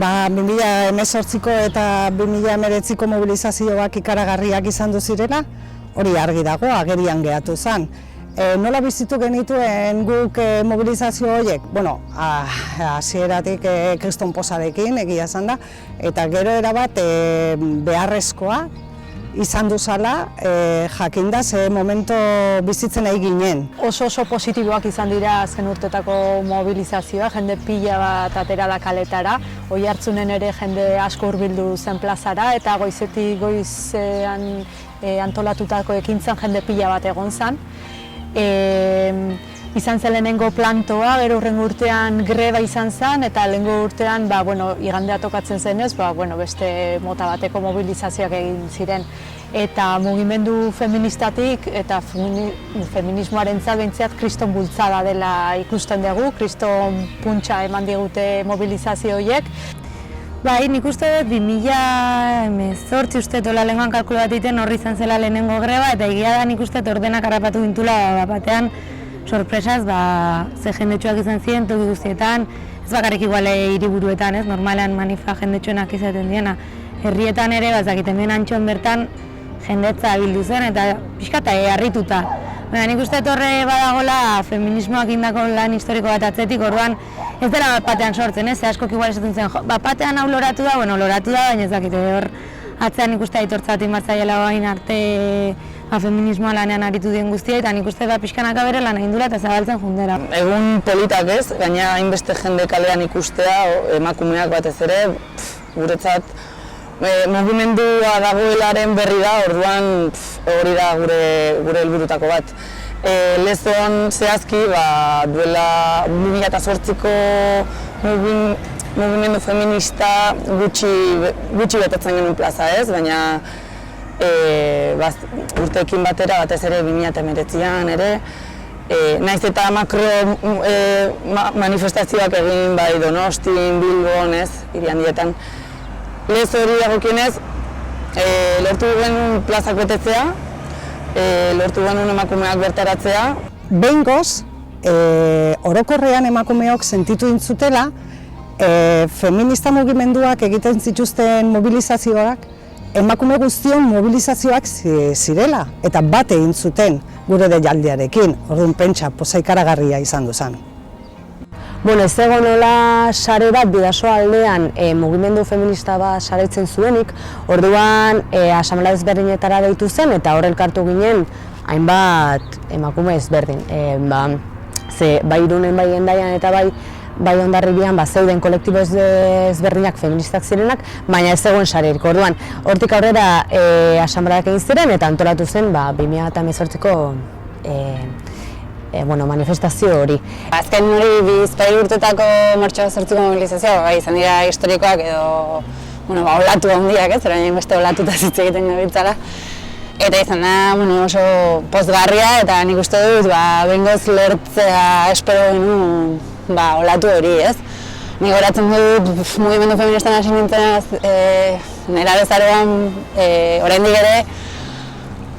2018ko eta 2019ko mobilizazioak ikaragarriak izan du zirela, hori argi dago, agerian geratu zen. Nola bizitu genituen guk mobilizazio horiek? Bueno, hasieratik kriston posarekin egia esan da, eta gero erabat beharrezkoa izan duzala, jakinda ze momento bizitzen nahi ginen. Oso positiboak izan dira azken urtetako mobilizazioa, jende pila bat atera da kaletara, Oiartzunen ere jende asko hurbildu zen plazara, eta goizetik goizean antolatutako ekintzan jende pila bat egon zen. Izan zen lehenengo plantoa, gero hurrengo urtean greba izan zen, eta lehenengo urtean igandea tokatzen zenez, beste mota bateko mobilizazioak egin ziren. Eta mugimendu feministatik eta feminismoarentzat behintzat kriston bultzada dela ikusten dugu, kriston puntxa eman digute mobilizazio horiek. Bai, nik uste dut 2018 uste tola lehenkoan kalkulu bat egiten horri izan zela lehenengo greba, eta egia da nik uste ordenak harrapatu gintula batean sorpresaz, ze jendetsuak izan ziren toki guztietan, ez bakarrik iguale hiriburuetan, ez, normalean manifa jendetsuenak izaten diena. Herrietan ere, hemen Antxon bertan jendetza bildu zen eta pixkata harrituta. Nik uste horre badagola feminismoak indako lan historiko bat atzetik, orduan ez dela batean sortzen, ez, askok igual esaten zen, batean hau loratu da, loratu da, baina ez dakite hor atzean nik uste aitortza bat inbartzaiela bain arte feminismoa lanean aritu dien guztia, eta nik uste pixkanaka bere lan egin dula eta zabaltzen jundera. Egun politak ez, gaina hainbeste jende kalean ikustea, emakumeak batez ere, guretzat mugimendua dagoelaren berri da, orduan hori da gure helburutako bat. Lezon zehazki, duela 2008ko mugimendu feminista gutxi betetzen genuen plaza ez, baina urteekin batera, batez ere 2019an ere, naiz eta makro manifestazioak egin bai Donostin, Bilbon, hiri handietan. Lez hori dagokienez, lortu genuen plazak betetzea, lortu genuen emakumeak bertaratzea. Behingoz, orokorrean emakumeok sentitu dintzutela, feminista mugimenduak egiten zituzten mobilizazioak, emakume guztion mobilizazioak zirela, eta bat egin zuten gure deialdiarekin, orduan pentsa poza ikaragarria izan duzan. Ez egon nola sare bat Bidasoa aldean mugimendu feminista bat saretzen zuenik, orduan asamblea ezberdinetara deitu zen eta hor elkartu ginen hainbat emakume ezberdin. Bai Irunen, bai Hendaian eta bai Hondarribian zeuden kolektibo ezberdinak feministak zirenak, baina ez egon sarerik. Orduan, hortik aurrera asambleak egin ziren eta antolatu zen 2018ko manifestazio hori. Azken hori bizpahiru urtetako martxoa zortziko mobilizazioa, izan dira historikoak edo olatu handiak, zerain beste olatuta hitz egiten gabiltzala. Eta izan da oso pozgarria eta nik uste dut behingoz lortzea espero genuen olatu hori, ez? Nik horatzen dut mugimendu feministan hasi nintzen nera bezaroan oraindik ere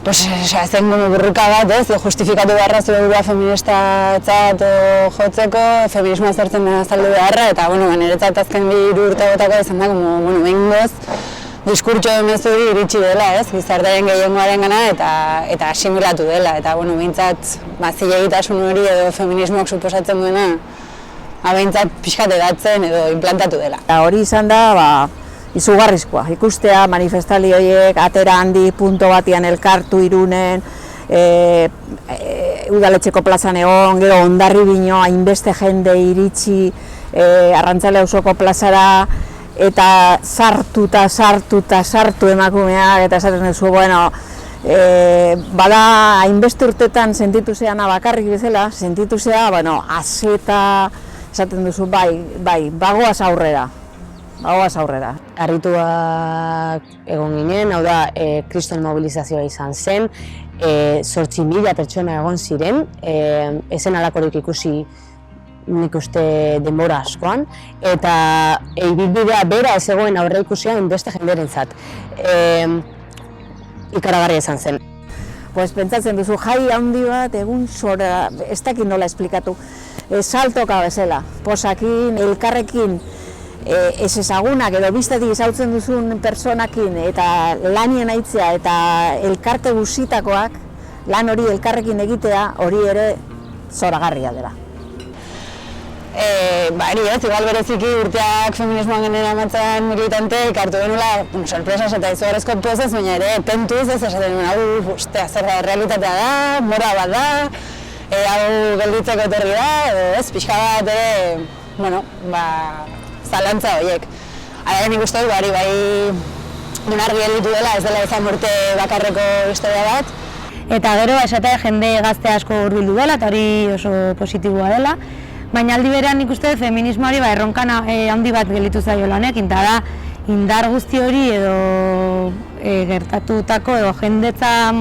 zen burruka bat, justifikatu beharra zure burua feministatzat jotzeko, feminismoa zertzen dena azaldu beharra, eta niretzat azken 2 urtegotako izan da, behingoz, diskurtso emezuri iritsi dela, gizartearen gehiengoaren gana eta asimilatu dela, eta behintzat zilegitasun hori edo feminismoak suposatzen duena, behintzat pixkat edatzen edo implantatu dela. Hori izan da, izugarrizkoa, ikustea manifestali horiek atera handi punto batian elkartu Irunen, udaletxeko plazan egon, gero Hondarribino hainbeste jende iritsi Arrantzale auzoko plazara, eta sartu emakumeak, eta esaten duzu, bada hainbeste urtetan sentitu zeana bakarrik bezala, sentitu zea, azeta, esaten duzu, bagoaz aurrera. Harrituak egon ginen, hau da, kriston mobilizazioa izan zen, 8.000 pertsona egon ziren, ezen alakorik ikusi nik uste denbora askoan, eta ibilbidea bera ez egoen aurre ikusian beste jenderentzat. Ikaragarria izan zen. Pentsatzen duzu, jai handi bat, egun zora, ez dakit nola esplikatu, saltoka bezala, posakin, elkarrekin, ez ezagunak edo bistetik ezagutzen duzun personakin eta lanien aitzea eta elkarte guztitakoak lan hori elkarrekin egitea hori ere zoragarria dela. Igual bereziki urteak feminismoan genera amatzen militanteek hartu genuela sorpresas eta izugarrizko pozez, baina ere tentuz ez esaten nuen, ustea zer da, realitatea da, mora bat da, hau gelditzeko etorri da, edo ez, pixka bat ere, zalantza horiek. Hala nik uste dut, bai argi gelditu dela, ez dela izan urte bakarreko historia bat. Eta gero, esatea jende gazte asko hurbildu dela, eta hori oso positiboa dela. Baina aldi berean nik uste feminismoari erronkan handi bat gelditu zaio lanekin, eta da indar guzti hori edo gertatutako edo jendetza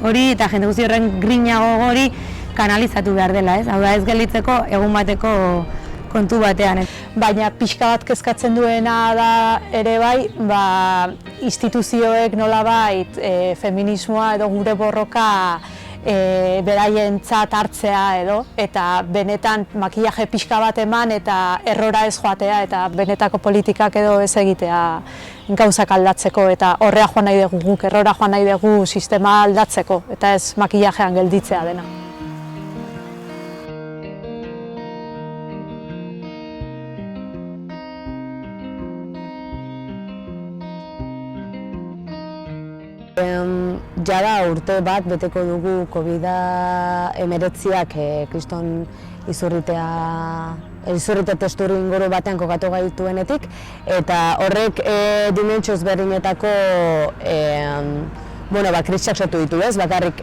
hori eta jende guzti horren grinago hori kanalizatu behar dela, ez? Hau da ez gelditzeko egun bateko kontu batean. Baina pixka bat kezkatzen duena da ere bai, instituzioek nolabait feminismoa edo gure borroka beraientzat hartzea edo, eta benetan makillaje pixka bat eman eta errora ez joatea eta benetako politikak edo ez egitea gauzak aldatzeko eta horrea joan nahi dugu guk, errora joan nahi dugu sistema aldatzeko eta ez makillajean gelditzea dena. Jada urte bat beteko dugu COVID-19ak kriston izurrite testu inguru batean kokatu gaituenetik, eta horrek dimentsio ezberdinetako krisiak sortu ditu, ez? Bakarrik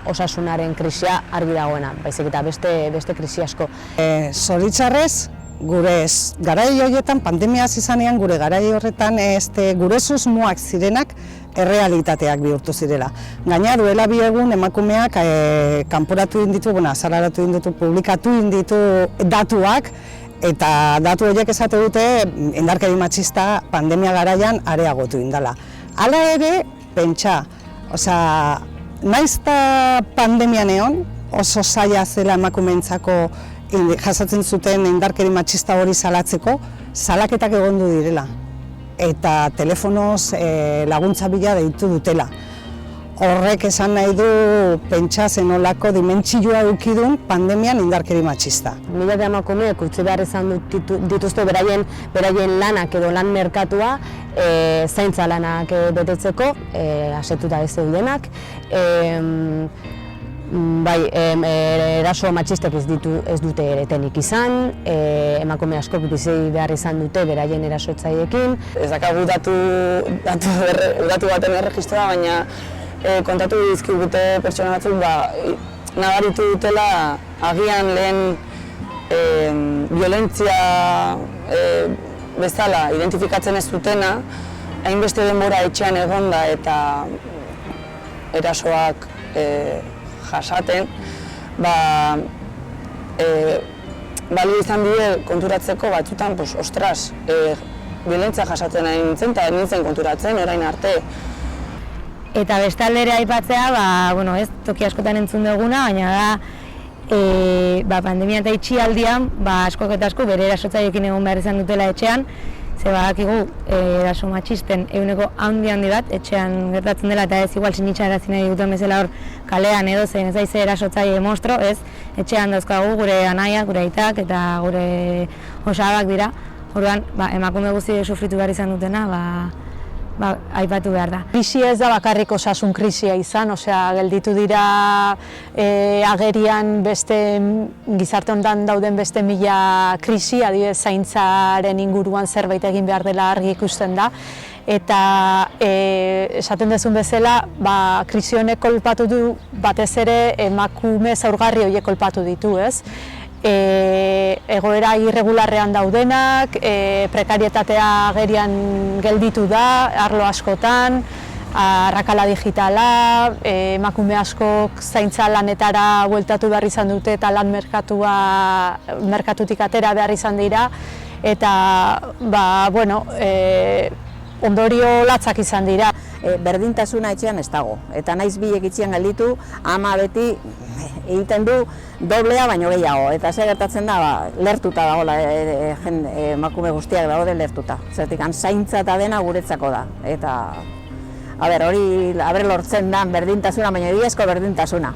osasunaren krisia argi dagoena, baizik eta beste krisi asko. Zoritxarrez, gure garai horietan, pandemia izanean, gure garai horretan gure susmoak zirenak errealitateak bihurtu zirela. Gaina duela bi egun emakumeak kanporatu ditu, azaleratu ditu, publikatu ditu datuak, eta datu horiek esate dute indarkeri matxista pandemia garaian areagotu indala. Hala ere, pentsa, naiz eta pandemian egon, oso zaila zela emakumeentzako jasatzen zuten indarkeri matxista hori salatzeko, salaketak egondu direla. Eta telefonoz laguntza bila deitu dutela. Horrek esan nahi du pentsa zenolako dimentsioa edukidun pandemian indarkeri matxista. Milaka emakumeek utzi behar izan dituzte beraien lanak edo lan merkatua zaintza lanak betetzeko, asetuta ez zeudenak. Eraso matxistek ez dute eretenik izan, emakume askok bizi behar izan dute beraien erasotzaileekin. Ez dakagu datu baten erregistroa, baina kontatu dizkigute pertsona batzuk nabaritu dutela agian lehen violentzia bezala identifikatzen ez dutena, hainbeste denbora etxean egonda eta erasoak jasaten, balio izan bide konturatzeko batzutan, ostras, violentzia jasatzen ari nintzen eta nintzen konturatzen orain arte. Eta bestaldere aipatzea, ez toki askotan entzun duguna, baina da pandemia eta itxialdian, askok eta asko bere erasotzaileekin egon behar izan dutela etxean, ze badakigu eraso matxisten ehuneko handi bat etxean gertatzen dela eta ez igual sinitxarazi nahi duten bezala hor kalean edo zein ez daize erasotzaile monstro, ez etxean dauzkagu gure anaiak, gure aitak eta gure osabak dira. Orduan, emakume guztiek sufritu behar izan dutena, aipatu behar da. Krisi ez da bakarrik osasun krisia izan, gelditu dira agerian gizarte honetan dauden beste 1000 krisi, adibidez zaintzaren inguruan zerbait egin behar dela argi ikusten da. Eta esaten duzun bezala, krisi honek kolpatu du batez ere emakume zaurgarri horiek kolpatu ditu, ez? Egoera irregularrean daudenak, prekarietatea agerian gelditu da, arlo askotan, arrakala digitala, emakume askok zaintza lanetara bueltatu behar izan dute eta lan merkatutik atera behar izan dira, eta ondorio latzak izan dira. Berdintasuna etxean ez dago, eta naiz biek itxian gelditu, ama beti egiten du doblea baino gehiago, eta ze gertatzen da, lertuta dagoela, emakume guztiak daude lertuta. Zertik, zaintza eta dena guretzako da, eta hori lortzen da berdintasuna, baina egiazko berdintasuna.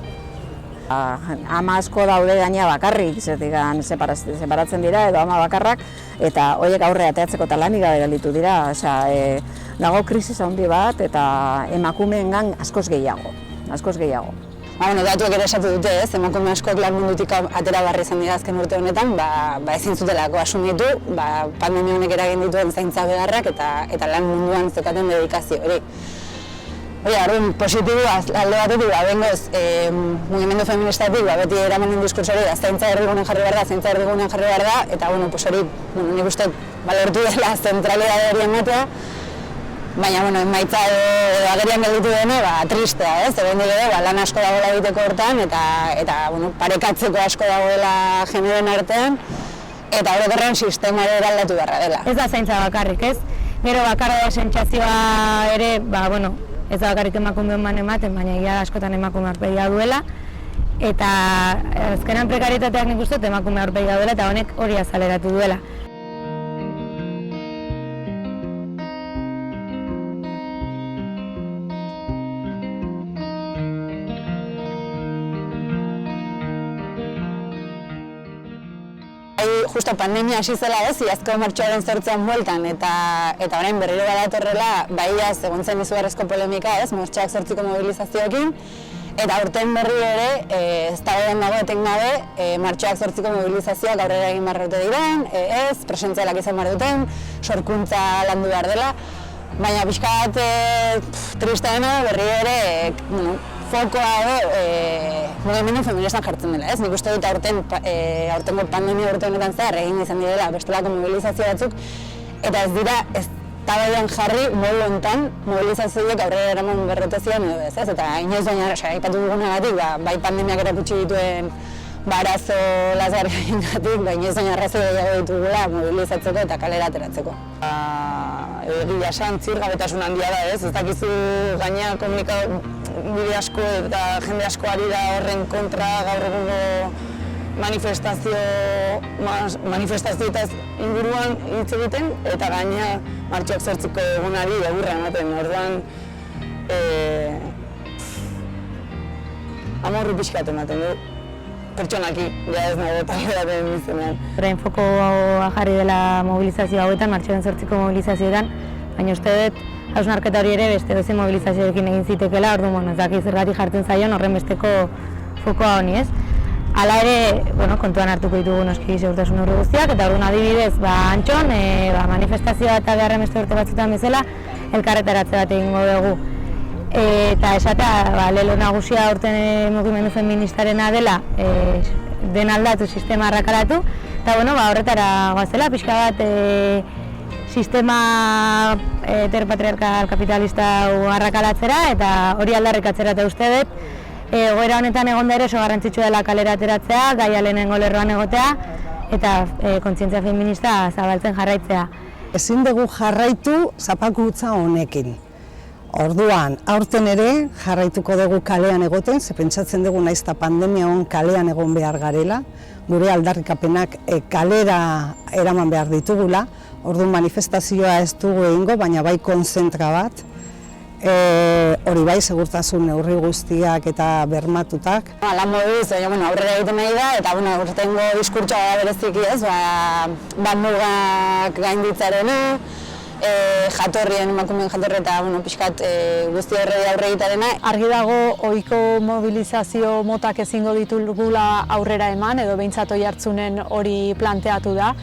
Ama asko daude gaina bakarrik, zertik, separatzen dira edo ama bakarrak, eta horiek aurre ateatzeko eta lanik gabe gelditu dira. Dago krisis handi bat eta emakumeengan askoz gehiago. Datuak ere esatu dute, emakume askok lan mundutik atera barri izan dira azken urte honetan, ezin zutelako asumitu, pandemia honek eragin dituen zaintza beharrak eta lan munduan zeukaten dedikazio hori. Orduan, positibo alde batetik, bengoz, mugimendu feministatik, beti eramanen diskurso hori, zaintza erdigunen jarri behar da, eta hori, nik uste, lortu dela zentralidade hori ematea, baina, emaitza edo agerian gelditu dene, tristea, ez? Ebendik ere, lan asko dagoela egiteko hortan, eta parekatzeko asko dagoela generoen artean, eta orokorrean sistema ere eraldatu beharra dela. Ez da zaintza bakarrik, ez? Gero bakarra da sentsazioa ere, ez da bakarrik emakumeon ematen, baina egia askotan emakume aurpegia duela, eta azkenan prekarietateak nik uste emakume aurpegia duela, eta honek hori azaleratu duela. Justo pandemia hasi zela ez, iazko martxoaren 8an bueltan, eta orain berriro badatorrela, iaz egon zen izugarrizko polemika ez, martxoak 8ko mobilizazioekin, eta aurten berri ere, ez dago etengabe, martxoak 8ko mobilizazioak aurrera egin barrote diren, ez, presentzialak izan behar duten, sorkuntza landu behar dela, baina pixka bat tristeena berri ere, fokoa mugimendu feministan jartzen dela, ez? Nik uste dut aurtengo pandemia urte honetan zehar egin izan direla bestelako mobilizazio batzuk, eta ez dira eztabaidan jarri modu honetan mobilizazioek aurrera eraman berrotezian edo ez, eta inoiz baina aipatu dugunagatik, bai pandemiak erakutsi dituen arazo lazgarriengatik, inoiz baina arrazoi gehiago ditugula mobilizatzeko eta kalera ateratzeko. Egia esan, ziurgabetasun handia da, ez? Ez dakizu gaina komunikabide asko eta jende asko ari da horren kontra gaur egungo manifestazioetaz inguruan hitz egiten, eta gaina martxoak 8ko egunari egurra ematen. Orduan, amorru pixkat ematen du. Pertsonaki, ez nago taldearen izenean. Orain fokoa jarri dela mobilizazio hauetan, martxoaren 8ko mobilizazioetan, baina uste dut hausnarketa hori ere beste dozen mobilizazioekin egin zitekeela, orduan ez dakit zergatik jartzen zaion horren besteko fokoa honi, ez? Hala ere, kontuan hartuko ditugu noski segurtasun neurri guztiak, eta orduan adibidez, Antxon, manifestazioa eta beharren beste urte batzutan bezala, elkarretaratze bat egingo dugu. Eta esatea, lelo nagusia aurten mugimendu feministarena dela, den aldatu, sistema arrakalatu, eta horretara goazela, pixka bat sistema heteropatriarkal kapitalista arrakalatzera, eta hori aldarrikatzera eta uste dut, egoera honetan egon da ere oso garrantzitsua dela kalera ateratzea, gaia lehenengo lerroan egotea, eta kontzientzia feminista zabaltzen jarraitzea. Ezin dugu jarraitu zapakutza honekin. Orduan, aurten ere jarraituko dugu kalean egoten, ze pentsatzen dugu naiz eta pandemia hon kalean egon behar garela, gure aldarrikapenak kalera eraman behar ditugula, orduan manifestazioa ez dugu egingo, baina bai konzentra bat, hori bai segurtasun neurri guztiak eta bermatutak. Lan moduz, aurrera egiten nahi da, eta urtengo diskurtsoa da bereziki ez, mugak gainditzarena, jatorrien, emakumeen jatorri eta pixkat guzti horrei aurre egitearena. Argi dago ohiko mobilizazio motak ezingo ditugula aurrera eman, edo behintzat oihartzunen hori planteatu da,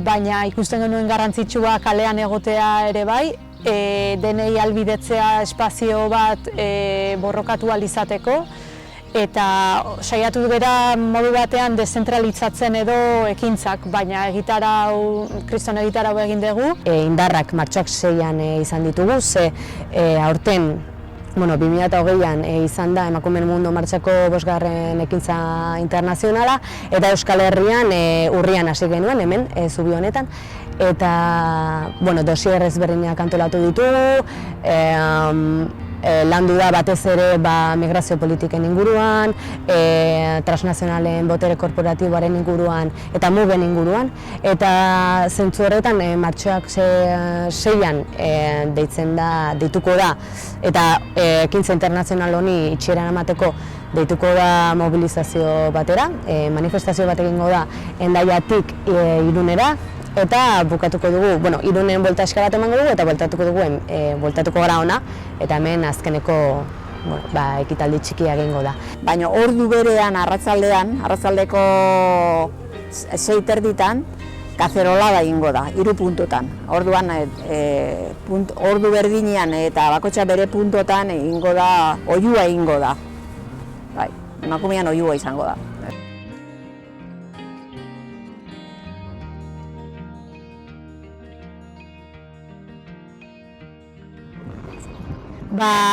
baina ikusten genuen garrantzitsua kalean egotea ere bai, denei ahalbidetzea espazio bat borrokatu ahal izateko, eta saiatu gara modu batean dezentralizatzen edo ekintzak, baina kriston egitarau egin dugu. Indarrak martxoak 6an izan ditugu, ze aurten 2020an izan da Emakumeen Mundu Martxako 5. ekintza internazionala, eta Euskal Herrian urrian hasi genuen, hemen, zubi honetan, eta dosier ezberdinak antolatu ditugu, landu da batez ere migrazio politiken inguruan, transnazionalen botere korporatiboaren inguruan eta mugen inguruan, eta zentzu horretan martxoak 6an deituko da, eta ekintza internazional honi itxieran emateko deituko da mobilizazio batera, manifestazio bat egingo da Hendaiatik Irunera, eta bukatuko dugu, Irunen buelta eska bat emango dugu eta bueltatuko gara ona, eta hemen azkeneko ekitaldi txikia egingo da. Baina ordu berean arratsaldeko 6:30 kazerola egingo da, 3 puntotan. Orduan, ordu berdinean eta bakoitza bere puntotan egingo da, oihua egingo da. Bai, emakumean oihua izango da.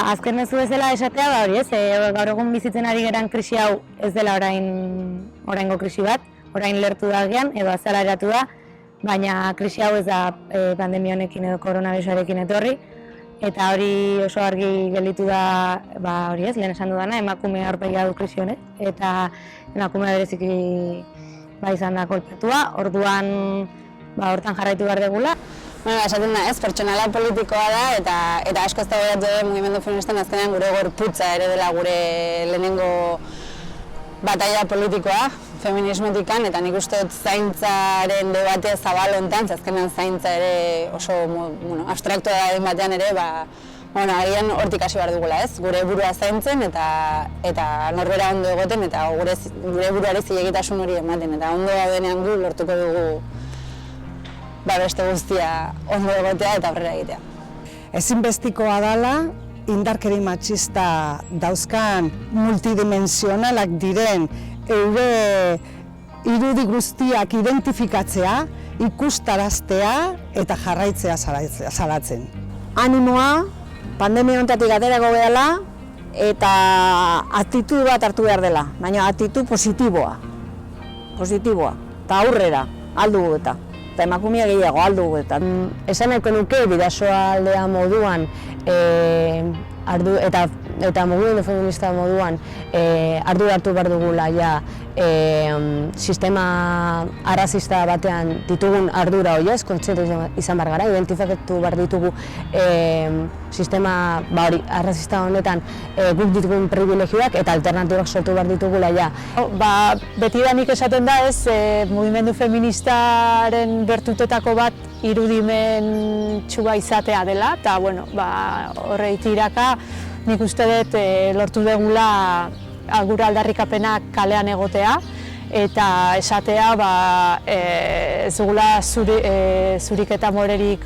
Azken ez bezala esatea, hori ez, gaur egun bizitzen ari geran krisi hau ez dela oraingo krisi bat, orain lertu da agian edo azaleratu da, baina krisi hau ez da pandemia honekin edo koronavirusarekin etorri, eta hori oso argi gelditu da, hori ez, lehen esan dudana, emakume aurpegia du krisi honek, eta emakume bereziki izan da kolpetua, orduan hortan jarraitu behar degula. Esaten da, pertsonala politikoa da, eta asko ez da behar mugimendu feministan azkenean gure gorputza ere dela gure lehenengo batalla politikoa, feminismotikan, eta nik uste dut zaintzaren debate zabal hontan, azkenean zaintza ere oso abstraktua da batean ere, agian hortik hasi behar dugula, ez? Gure burua zaintzen eta norbera ondo egoten, eta gure buruari zilegitasun hori ematen, eta ondo gaudenean gu lortuko dugu beste guztia ondo egotea eta aurrera egitea. Ezinbestikoa dela, indarkeri matxista dauzkan multidimensionalak diren eure irudi guztiak identifikatzea, ikustaraztea eta jarraitzea salatzen. Animoa, pandemia honetatik aterako dela eta aktitud bat hartu behar dela, baina aktitud positiboa, eta aurrera, aldugu eta emakumea gehiago aldugu eta. Esan nahiko nuke Bidasoaldea moduan eta mugimendu feminista moduan ardura hartu behar dugula sistema arrazista batean ditugun ardura horiez, kontziente izan behar gara, identifikatu behar ditugu sistema arrazista honetan guk ditugun privilegioak eta alternatibak sortu behar ditugula Beti da nik esaten da ez, mugimendu feministaren bertutetako bat irudimen txuba izatea dela, eta horre itiraka nik uste dut lortu degula gure aldarrikapenak kalean egotea eta esatea ez dugula zurik eta morerik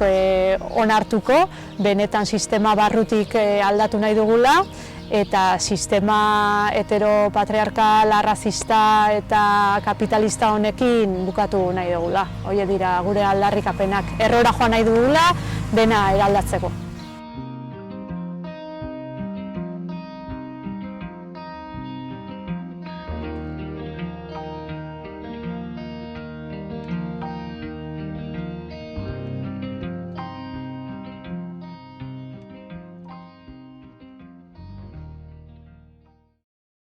onartuko, benetan sistema barrutik aldatu nahi dugula eta sistema heteropatriarkal, arrazista eta kapitalista honekin bukatu nahi dugula. Horiek dira gure aldarrikapenak, errora joan nahi dugula dena eraldatzeko.